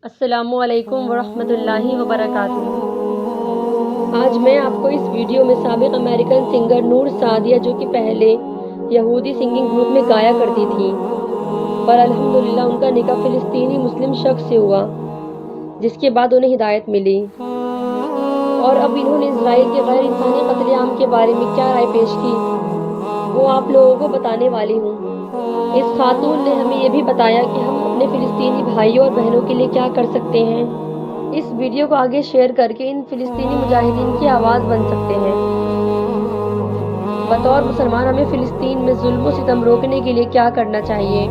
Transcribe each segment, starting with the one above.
السلام علیکم ورحمۃ اللہ وبرکاتہ۔ آج میں آپ کو اس ویڈیو میں سابق امریکن سنگر نور سعدیہ، جو کہ پہلے یہودی سنگنگ گروپ میں گایا کرتی تھیں، پر الحمدللہ ان کا نکاح فلسطینی مسلم شخص سے ہوا، جس کے بعد انہیں ہدایت ملی، اور اب انہوں نے اسرائیل کے غیر انسانی قتل عام کے بارے میں کیا رائے پیش کی، وہ آپ لوگوں کو بتانے والی ہوں۔ اس خاتون نے ہمیں یہ بھی بتایا کہ ہم اپنے فلسطینی بھائیوں اور بہنوں کے لیے کیا کر سکتے ہیں۔ اس ویڈیو کو آگے شیئر کر کے ان فلسطینی مجاہدین کی آواز بن سکتے ہیں۔ بطور مسلمان ہمیں فلسطین میں ظلم و ستم روکنے کے لیے کیا کرنا چاہیے،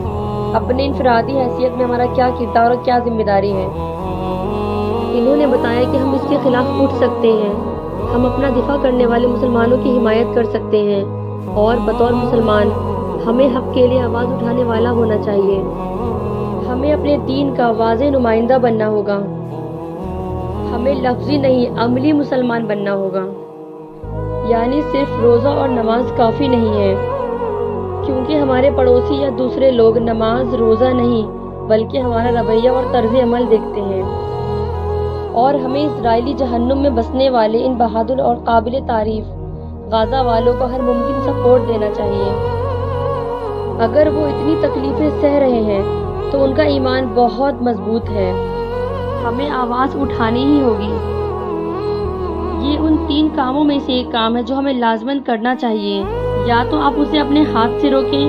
اپنے انفرادی حیثیت میں ہمارا کیا کردار اور کیا ذمہ داری ہے۔ انہوں نے بتایا کہ ہم اس کے خلاف اٹھ سکتے ہیں، ہم اپنا دفاع کرنے والے مسلمانوں کی حمایت کر سکتے ہیں، اور بطور مسلمان ہمیں حق کے لیے آواز اٹھانے والا ہونا چاہیے۔ ہمیں اپنے دین کا واضح نمائندہ بننا ہوگا، ہمیں لفظی نہیں عملی مسلمان بننا ہوگا۔ یعنی صرف روزہ اور نماز کافی نہیں ہے، کیونکہ ہمارے پڑوسی یا دوسرے لوگ نماز روزہ نہیں بلکہ ہمارا رویہ اور طرز عمل دیکھتے ہیں، اور ہمیں اسرائیلی جہنم میں بسنے والے ان بہادر اور قابل تعریف غازہ والوں کو ہر ممکن سپورٹ دینا چاہیے۔ اگر وہ اتنی تکلیفیں سہ رہے ہیں تو ان کا ایمان بہت مضبوط ہے، ہمیں آواز اٹھانی ہی ہوگی۔ یہ ان 3 کاموں میں سے ایک کام ہے جو ہمیں لازماً کرنا چاہیے۔ یا تو آپ اسے اپنے ہاتھ سے روکیں،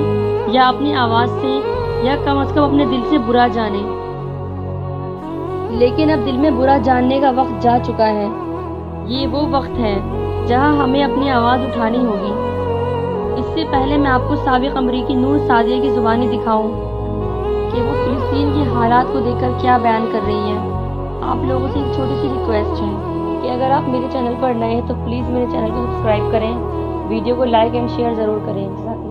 یا اپنی آواز سے، یا کم از کم اپنے دل سے برا جانیں۔ لیکن اب دل میں برا جاننے کا وقت جا چکا ہے۔ یہ وہ وقت ہے جہاں ہمیں اپنی آواز اٹھانی ہوگی۔ اس سے پہلے میں آپ کو سابق امریکی نور سعدیہ کی زبانی دکھاؤں کہ وہ فلسطین کے حالات کو دیکھ کر کیا بیان کر رہی ہیں۔ آپ لوگوں سے ایک چھوٹی سی ریکویسٹ ہے کہ اگر آپ میرے چینل پر نئے ہیں تو پلیز میرے چینل کو سبسکرائب کریں، ویڈیو کو لائک اینڈ شیئر ضرور کریں۔ جزاک اللہ۔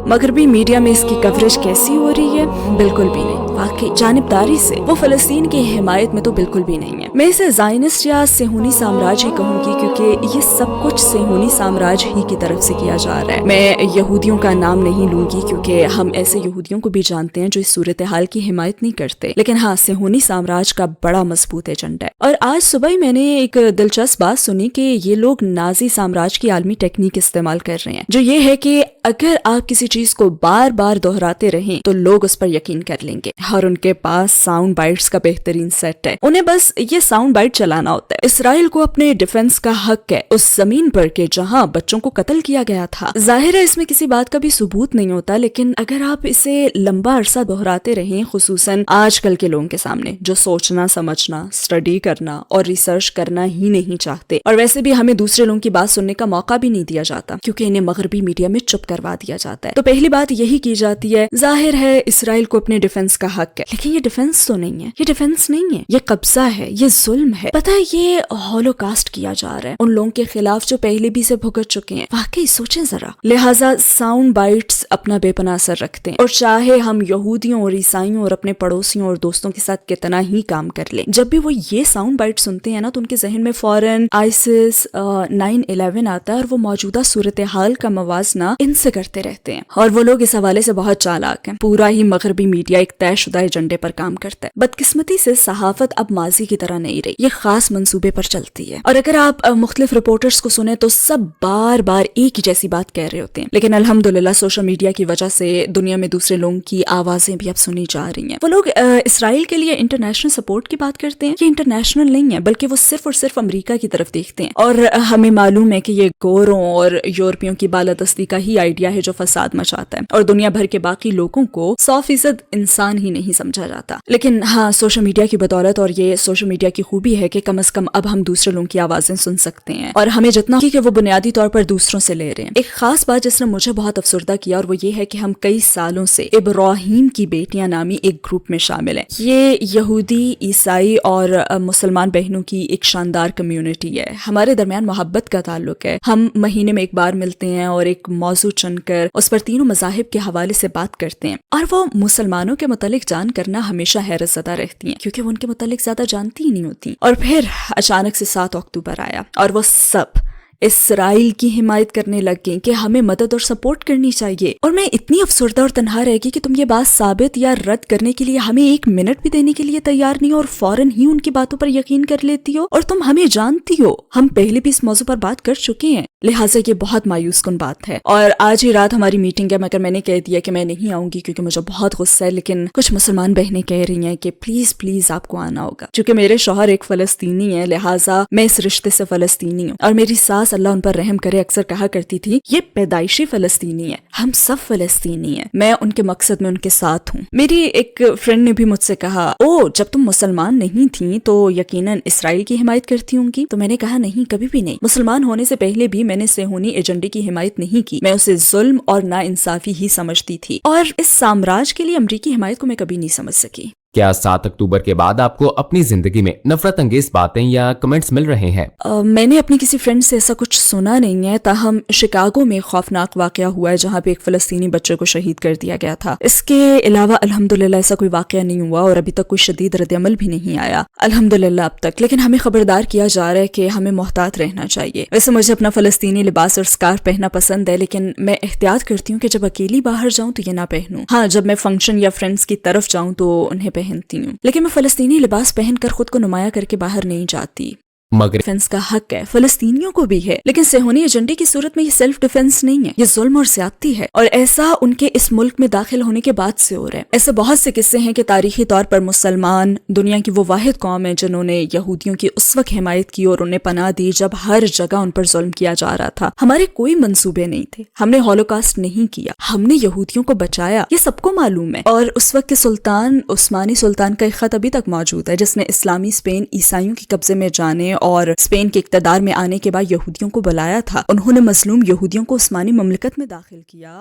مغربی میڈیا میں اس کی کوریج کیسی ہو رہی ہے؟ بالکل بھی نہیں۔ واقعی جانبداری سے وہ فلسطین کی حمایت میں تو بالکل بھی نہیں ہے۔ میں اسے زائنسٹ یا صہیونی سامراج ہی کہوں گی، کیونکہ یہ سب کچھ صہیونی سامراج ہی کی طرف سے کیا جا رہا ہے۔ میں یہودیوں کا نام نہیں لوں گی، کیونکہ ہم ایسے یہودیوں کو بھی جانتے ہیں جو اس صورتحال کی حمایت نہیں کرتے، لیکن ہاں، صہیونی سامراج کا بڑا مضبوط ایجنڈا ہے۔ اور آج صبح ہی میں نے ایک دلچسپ بات سنی کہ یہ لوگ نازی سامراج کی عالمی ٹیکنیک استعمال کر رہے ہیں، جو یہ ہے کہ اگر آپ کسی چیز کو بار بار دہراتے رہیں تو لوگ اس پر یقین کر لیں گے، اور ان کے پاس ساؤنڈ بائٹس کا بہترین سیٹ ہے۔ انہیں بس یہ ساؤنڈ بائٹ چلانا ہوتا ہے۔ اسرائیل کو اپنے ڈیفنس کا حق ہے اس زمین پر کہ جہاں بچوں کو قتل کیا گیا تھا۔ ظاہر ہے اس میں کسی بات کا بھی ثبوت نہیں ہوتا، لیکن اگر آپ اسے لمبا عرصہ دہراتے رہیں، خصوصاً آج کل کے لوگوں کے سامنے جو سوچنا، سمجھنا، اسٹڈی کرنا اور ریسرچ کرنا ہی نہیں چاہتے، اور ویسے بھی ہمیں دوسرے لوگوں کی بات سننے کا موقع بھی نہیں دیا جاتا کیونکہ انہیں مغربی میڈیا میں چپ کروا دیا جاتا ہے، تو پہلی بات یہی کی جاتی ہے، ظاہر ہے اسرائیل کو اپنے ڈیفنس کا حق ہے، لیکن یہ ڈیفنس تو نہیں ہے، یہ ڈیفنس نہیں ہے، یہ قبضہ ہے، یہ ظلم ہے۔ پتہ ہے یہ ہولوکاسٹ کیا جا رہا ہے ان لوگوں کے خلاف جو پہلے بھی سے بھگت چکے ہیں۔ واقعی سوچیں ذرا۔ لہٰذا ساؤنڈ بائٹس اپنا بے پناہ اثر رکھتے ہیں، اور چاہے ہم یہودیوں اور عیسائیوں اور اپنے پڑوسیوں اور دوستوں کے ساتھ کتنا ہی کام کر لیں، جب بھی وہ یہ ساؤنڈ بائٹ سنتے ہیں نا تو ان کے ذہن میں فوراً آئسس 9/11 آتا ہے، اور وہ موجودہ صورتحال کا موازنہ ان سے کرتے رہتے ہیں، اور وہ لوگ اس حوالے سے بہت چالاک ہیں۔ پورا ہی مغربی میڈیا ایک طے شدہ ایجنڈے پر کام کرتا ہے۔ بدقسمتی سے صحافت اب ماضی کی طرح نہیں رہی، یہ خاص منصوبے پر چلتی ہے، اور اگر آپ مختلف رپورٹرز کو سنیں تو سب بار بار ایک ہی جیسی بات کہہ رہے ہوتے ہیں، لیکن الحمدللہ سوشل میڈیا کی وجہ سے دنیا میں دوسرے لوگوں کی آوازیں بھی اب سنی جا رہی ہیں۔ وہ لوگ اسرائیل کے لیے انٹرنیشنل سپورٹ کی بات کرتے ہیں، یہ انٹرنیشنل نہیں ہے، بلکہ وہ صرف اور صرف امریکہ کی طرف دیکھتے ہیں، اور ہمیں معلوم ہے کہ یہ گوروں اور یورپیوں کی بالادستی کا ہی آئیڈیا ہے جو فساد مچاتا ہے، اور دنیا بھر کے باقی لوگوں کو 100% انسان ہی نہیں سمجھا جاتا۔ لیکن ہاں، سوشل میڈیا کی بدولت اور یہ سوشل میڈیا کی خوبی ہے کہ کم از کم اب ہم دوسرے لوگوں کی آوازیں سن سکتے ہیں، اور ہمیں جتنا کہ وہ بنیادی طور پر دوسروں سے لے رہے ہیں۔ ایک خاص بات جس نے مجھے بہت افسردہ کیا، اور وہ یہ ہے کہ ہم کئی سالوں سے ابراہیم کی بیٹیاں نامی ایک گروپ میں شامل ہیں۔ یہ یہودی، عیسائی اور مسلمان بہنوں کی ایک شاندار کمیونٹی ہے، ہمارے درمیان محبت کا تعلق ہے، ہم مہینے میں ایک بار ملتے ہیں اور ایک موضوع چن کر اس پر تینوں مذاہب کے حوالے سے بات کرتے ہیں، اور وہ مسلمانوں کے متعلق جان کرنا ہمیشہ حیرت زدہ رہتی ہیں، کیونکہ وہ ان کے متعلق زیادہ جانتی ہی نہیں ہوتی۔ اور پھر اچانک سے 7 اکتوبر آیا، اور وہ سب اسرائیل کی حمایت کرنے لگ گئیں کہ ہمیں مدد اور سپورٹ کرنی چاہیے. اور میں اتنی افسردہ اور تنہا رہ گئی کہ تم یہ بات ثابت یا رد کرنے کے لیے ہمیں 1 منٹ بھی دینے کے لیے تیار نہیں ہو اور فوراً ہی ان کی باتوں پر یقین کر لیتی ہو. اور تم ہمیں جانتی ہو، ہم پہلے بھی اس موضوع پر بات کر چکے ہیں، لہٰذا یہ بہت مایوس کن بات ہے. اور آج ہی رات ہماری میٹنگ ہے، مگر میں نے کہہ دیا کہ میں نہیں آؤں گی کیونکہ مجھے بہت غصہ ہے، لیکن کچھ مسلمان بہنیں کہہ رہی ہیں کہ پلیز پلیز آپ کو آنا ہوگا. چونکہ میرے شوہر ایک فلسطینی ہے، لہٰذا میں اس رشتے سے فلسطینی ہوں. اور میری ساس، اللہ ان پر رحم کرے، اکثر کہا کرتی تھی یہ پیدائشی فلسطینی ہے، ہم سب فلسطینی ہیں. میں ان کے مقصد میں ان کے ساتھ ہوں. میری ایک فرینڈ نے بھی مجھ سے کہا، او جب تم مسلمان نہیں تھیں تو یقیناً اسرائیل کی حمایت کرتی ہوں گی. تو میں نے کہا نہیں، کبھی بھی نہیں. مسلمان ہونے سے پہلے بھی میں نے صہیونی ایجنڈے کی حمایت نہیں کی. میں اسے ظلم اور ناانصافی ہی سمجھتی تھی، اور اس سامراج کے لیے امریکی حمایت کو میں کبھی نہیں سمجھ سکی. کیا 7 اکتوبر کے بعد آپ کو اپنی زندگی میں نفرت انگیز باتیں یا کمنٹس مل رہے ہیں؟ میں نے اپنی کسی فرینڈ سے ایسا کچھ سنا نہیں ہے، تاہم شکاگو میں خوفناک واقعہ ہوا ہے جہاں پہ ایک فلسطینی بچے کو شہید کر دیا گیا تھا. اس کے علاوہ الحمدللہ ایسا کوئی واقعہ نہیں ہوا اور ابھی تک کوئی شدید رد عمل بھی نہیں آیا الحمدللہ اب تک. لیکن ہمیں خبردار کیا جا رہا ہے کہ ہمیں محتاط رہنا چاہیے. ویسے مجھے اپنا فلسطینی لباس اور اسکارف پہننا پسند ہے، لیکن میں احتیاط کرتی ہوں کہ جب اکیلی باہر جاؤں تو یہ نہ پہنوں. ہاں، جب میں فنکشن یا فرینڈس کی طرف جاؤں تو انہیں پہنتی ہوں، لیکن میں فلسطینی لباس پہن کر خود کو نمایاں کر کے باہر نہیں جاتی. مگر ڈیفنس کا حق ہے، فلسطینیوں کو بھی ہے، لیکن صہیونی ایجنڈے کی صورت میں یہ سیلف ڈیفنس نہیں ہے، یہ ظلم اور زیادتی ہے. اور ایسا ان کے اس ملک میں داخل ہونے کے بعد سے ہو رہا ہے. ایسے بہت سے قصے ہیں کہ تاریخی طور پر مسلمان دنیا کی وہ واحد قوم ہے جنہوں نے یہودیوں کی اس وقت حمایت کی اور انہیں پناہ دی جب ہر جگہ ان پر ظلم کیا جا رہا تھا. ہمارے کوئی منصوبے نہیں تھے، ہم نے ہولوکاسٹ نہیں کیا، ہم نے یہودیوں کو بچایا، یہ سب کو معلوم ہے. اور اس وقت کے سلطان، عثمانی سلطان کا ایک خط ابھی تک موجود ہے جس نے اسلامی اسپین عیسائیوں کے قبضے میں جانے اور اسپین کے اقتدار میں آنے کے بعد یہودیوں کو بلایا تھا. انہوں نے مظلوم یہودیوں کو عثمانی مملکت میں داخل کیا.